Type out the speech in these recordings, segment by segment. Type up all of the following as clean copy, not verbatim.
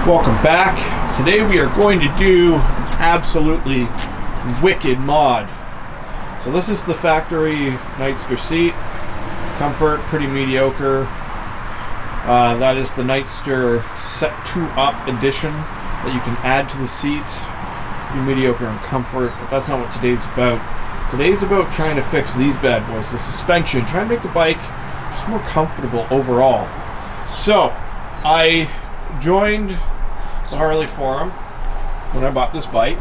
Welcome back. Today we are going to do an absolutely wicked mod. So this is the factory Nightster seat. Comfort, pretty mediocre. That is the Nightster Set 2 Up edition that you can add to the seat. Pretty mediocre in comfort, but that's not what today's about. Today's about trying to fix these bad boys, the suspension, trying to make the bike just more comfortable overall. So, I joined the Harley forum when I bought this bike,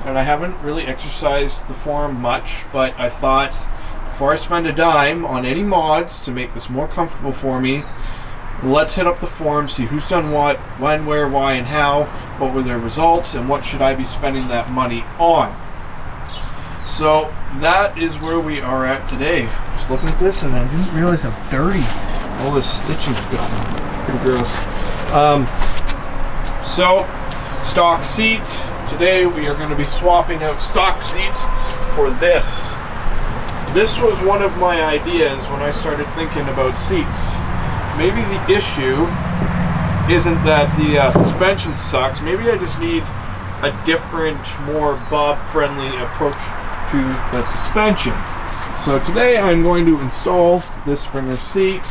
and I haven't really exercised the forum much, but I thought before I spend a dime on any mods to make this more comfortable for me, let's hit up the forum, see who's done what, when, where, why, and how, what were their results, and what should I be spending that money on. So that is where we are at today. Just looking at this, and I didn't realize how dirty all this stitching's gotten. It's pretty gross. So, stock seat. Today we are going to be swapping out stock seat for this. This was one of my ideas when I started thinking about seats. Maybe the issue isn't that the suspension sucks. Maybe I just need a different, more Bob-friendly approach to the suspension. So today I'm going to install this Springer seat.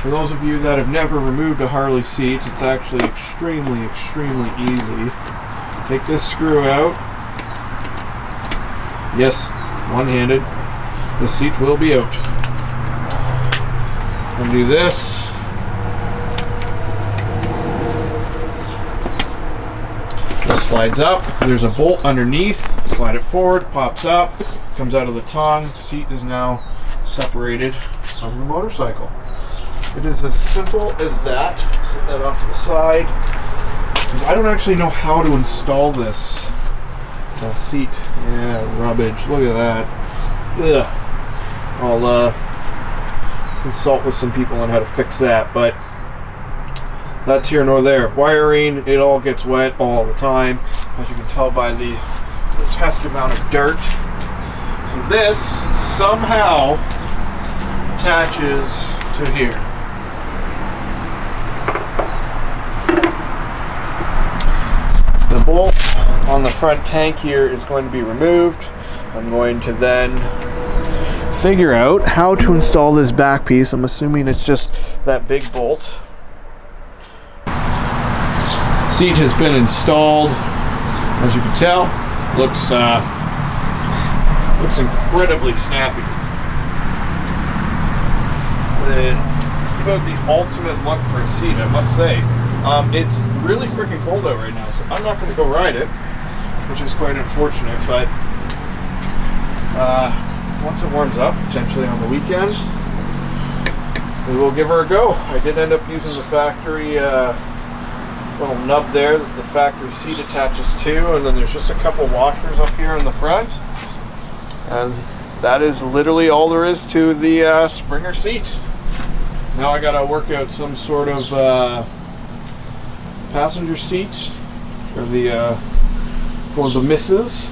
For those of you that have never removed a Harley seat, it's actually extremely, extremely easy. Take this screw out. Yes, one-handed. The seat will be out. Undo this. This slides up. There's a bolt underneath. Slide it forward, pops up, comes out of the tongue. Seat is now separated from the motorcycle. It is as simple as that. Set that off to the side. Because I don't actually know how to install this seat. Yeah, rubbish. Look at that. Ugh. I'll consult with some people on how to fix that, but that's here nor there. Wiring, it all gets wet all the time, as you can tell by the grotesque amount of dirt. So this somehow attaches to here. The bolt on the front tank here is going to be removed. I'm going to then figure out how to install this back piece. I'm assuming it's just that big bolt. Seat has been installed. As you can tell, looks incredibly snappy. It's about the ultimate look for a seat, I must say. It's really freaking cold out right now, so I'm not going to go ride it, which is quite unfortunate, but once it warms up, potentially on the weekend, we will give her a go. I did end up using the factory little nub there that the factory seat attaches to, and then there's just a couple washers up here in the front, and that is literally all there is to the Springer seat. Now I gotta work out some sort of passenger seat for the missus.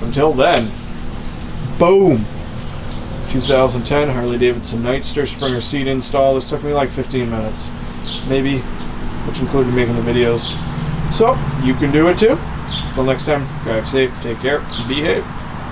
Until then, boom! 2010 Harley Davidson Nightster Springer seat install. This took me like 15 minutes, maybe, which included making the videos. So you can do it too. Until next time, drive safe, take care, behave.